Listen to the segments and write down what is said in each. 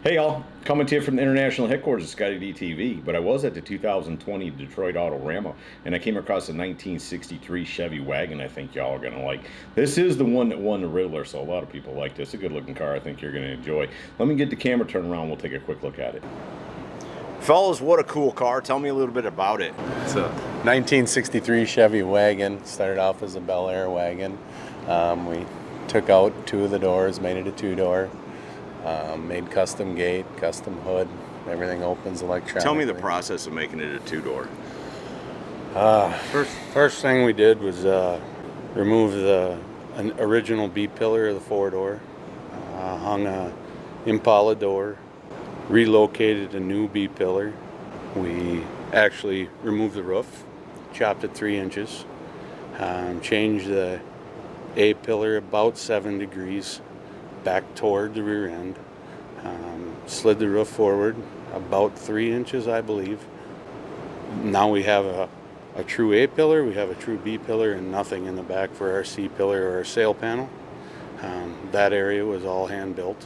Hey y'all, coming to you from the international headquarters of ScottieDTV, but I was at the 2020 Detroit Autorama and I came across a 1963 Chevy Wagon I think y'all are going to like. This is the one that won the Ridler, so a lot of people like this. A good looking car I think you're going to enjoy. Let me get the camera turned around, we'll take a quick look at it. Fellas, what a cool car. Tell me a little bit about it. It's a 1963 Chevy Wagon. Started off as a Bel Air wagon. We took out two of the doors, made it a two-door. Made custom gate, custom hood, everything opens electronically. Tell me the process of making it a two-door. First thing we did was remove an original B pillar of the four-door, hung a Impala door, relocated a new B pillar. We actually removed the roof, chopped it 3 inches, changed the A pillar about 7 degrees back toward the rear end, slid the roof forward about 3 inches, I believe. Now we have a true A pillar, we have a true B pillar, and nothing in the back for our C pillar or our sail panel. That area was all hand built.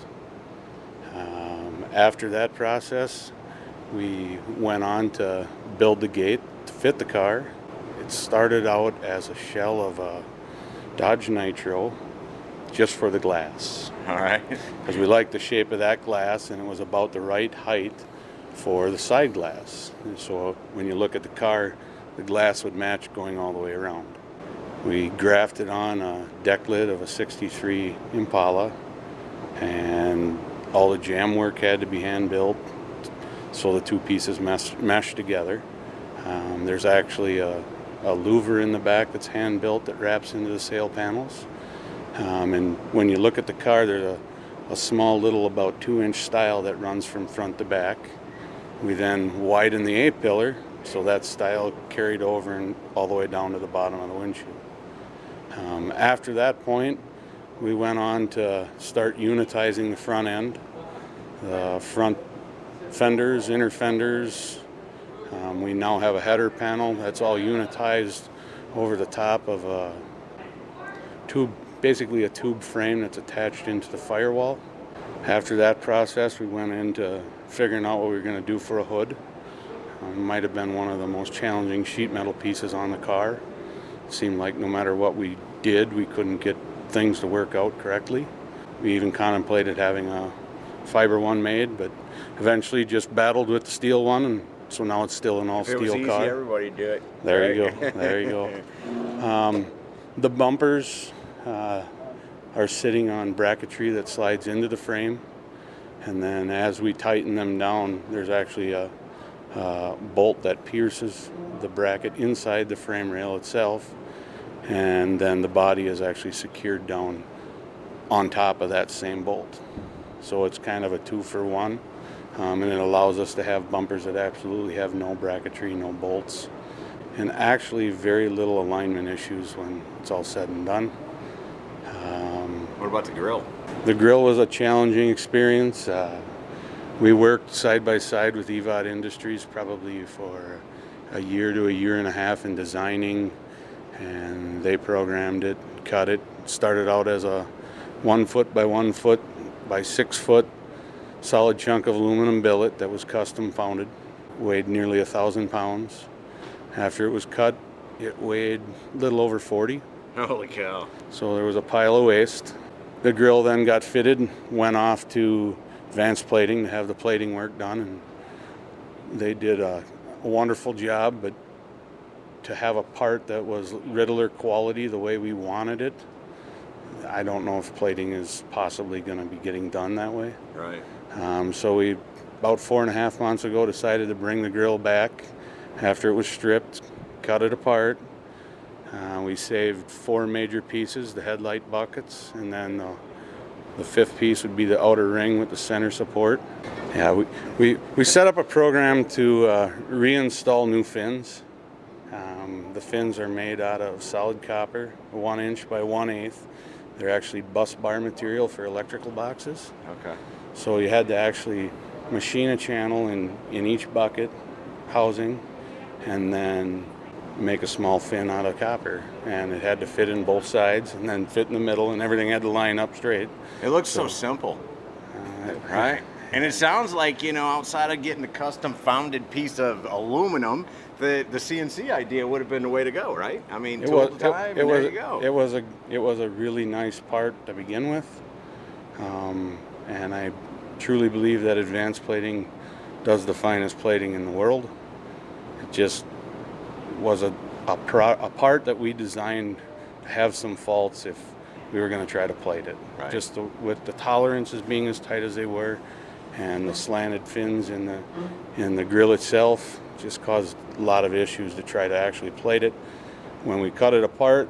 After that process, we went on to build the gate to fit the car. It started out as a shell of a Dodge Nitro, just for the glass. All right. Because we liked the shape of that glass, and it was about the right height for the side glass. And so when you look at the car, the glass would match going all the way around. We grafted on a deck lid of a 63 Impala, and all the jam work had to be hand built, so the two pieces mesh together. There's actually a louver in the back that's hand built that wraps into the sail panels. And when you look at the car, there's a small little about 2-inch stile that runs from front to back. We then widen the A pillar, so that stile carried over and all the way down to the bottom of the windshield. After that point, we went on to start unitizing the front end, the front fenders, inner fenders. We now have a header panel that's all unitized over the top of a tube, basically a tube frame that's attached into the firewall. After that process, we went into figuring out what we were going to do for a hood. It might have been one of the most challenging sheet metal pieces on the car. It seemed like no matter what we did, we couldn't get things to work out correctly. We even contemplated having a fiber one made, but eventually just battled with the steel one, and so now it's still an all-steel car. Everybody'd do it. There you go. There you go. The bumpers are sitting on bracketry that slides into the frame, and then as we tighten them down, there's actually a bolt that pierces the bracket inside the frame rail itself, and then the body is actually secured down on top of that same bolt. So it's kind of a 2-for-1, and it allows us to have bumpers that absolutely have no bracketry, no bolts, and actually very little alignment issues when it's all said and done. What about the grill? The grill was a challenging experience. We worked side by side with EVOD Industries probably for a year to a year and a half in designing, and they programmed it, cut it. Started out as a 1 foot by 1 foot by 6 foot solid chunk of aluminum billet that was custom founded. Weighed nearly 1,000 pounds. After it was cut, it weighed a little over 40. Holy cow. So there was a pile of waste. The grill then got fitted, went off to advanced plating to have the plating work done, and they did a wonderful job, but to have a part that was Ridler quality the way we wanted it, I don't know if plating is possibly going to be getting done that way. Right. So we, about 4.5 months ago, decided to bring the grill back after it was stripped, cut it apart. We saved 4 major pieces, the headlight buckets, and then the 5th piece would be the outer ring with the center support. Yeah, we set up a program to reinstall new fins. The fins are made out of solid copper, 1 inch by 1/8. They're actually bus bar material for electrical boxes. Okay. So you had to actually machine a channel in each bucket housing, and then make a small fin out of copper, and it had to fit in both sides and then fit in the middle, and everything had to line up straight. It looks so simple. Right? And it sounds like, you know, outside of getting a custom founded piece of aluminum, the CNC idea would have been the way to go, right? I mean, tool at the time, and there you go. It was a really nice part to begin with, and I truly believe that advanced plating does the finest plating in the world. It just was a part that we designed to have some faults if we were going to try to plate it. Right. Just with the tolerances being as tight as they were, and the slanted fins in the grill itself just caused a lot of issues to try to actually plate it. When we cut it apart,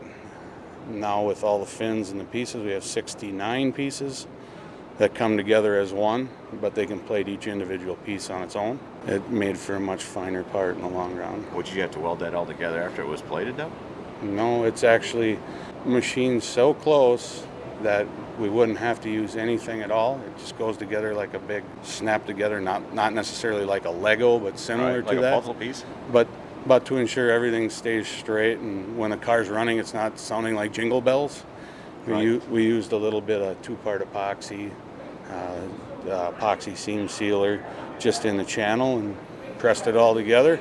now with all the fins and the pieces, we have 69 pieces that come together as one, but they can plate each individual piece on its own. It made for a much finer part in the long run. Would you have to weld that all together after it was plated, though? No, it's actually machined so close that we wouldn't have to use anything at all. It just goes together like a big snap together, not necessarily like a Lego, but similar like to that. Like a puzzle piece? But to ensure everything stays straight, and when a car's running, it's not sounding like jingle bells. We used a little bit of 2-part epoxy, epoxy seam sealer just in the channel, and pressed it all together.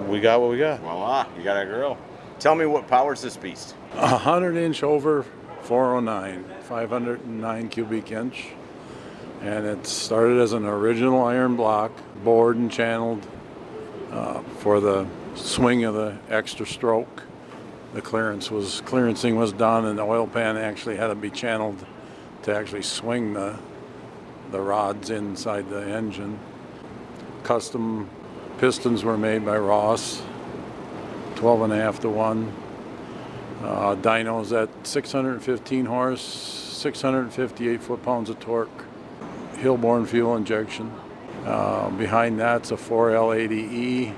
We got what we got. Voila, you got a grill. Tell me what powers this beast. 100-inch over 409, 509 cubic inch, and it started as an original iron block, bored and channeled for the swing of the extra stroke. The clearancing was done, and the oil pan actually had to be channeled to actually swing the rods inside the engine. Custom pistons were made by Ross, 12.5 to 1. Dynos at 615 horse, 658 foot-pounds of torque, Hillborn fuel injection. Behind that's a 4L80E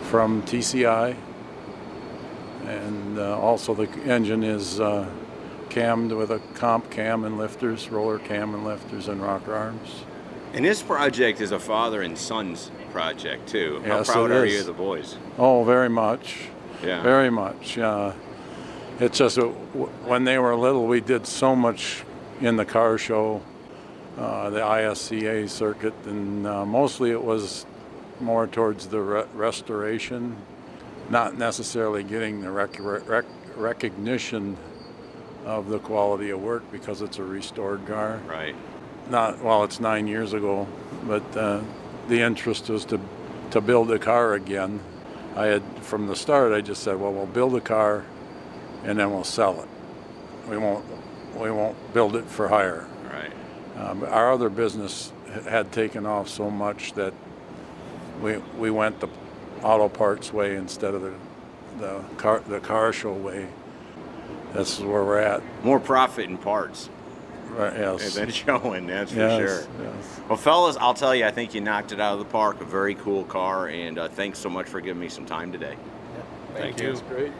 from TCI, and also the engine is cammed with a comp cam and lifters, roller cam and lifters, and rocker arms. And this project is a father and son's project too. Yes, How proud it are is. you of the boys? Oh, very much. Yeah. Very much. It's just when they were little, we did so much in the car show, the ISCA circuit, and mostly it was more towards the restoration, not necessarily getting the recognition of the quality of work because it's a restored car. Right. It's 9 years ago, but the interest was to build a car again. From the start, I just said, well, we'll build a car and then we'll sell it. We won't build it for hire. Right. Our other business had taken off so much that we went the auto parts way instead of the car show way. That's where we're at. More profit in parts. Right, yes. Than showing, that's for Yes, sure. yes. Well, fellas, I'll tell you, I think you knocked it out of the park. A very cool car, and thanks so much for giving me some time today. Thank you. That's great.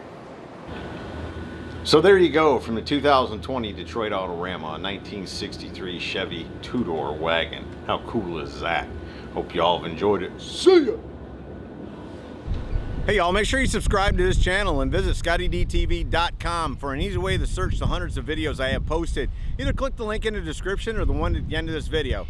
So there you go, from the 2020 Detroit Autorama, a 1963 Chevy 2-door wagon. How cool is that? Hope you all have enjoyed it. See ya! Hey y'all, make sure you subscribe to this channel and visit ScottieDTV.com for an easy way to search the hundreds of videos I have posted. Either click the link in the description or the one at the end of this video.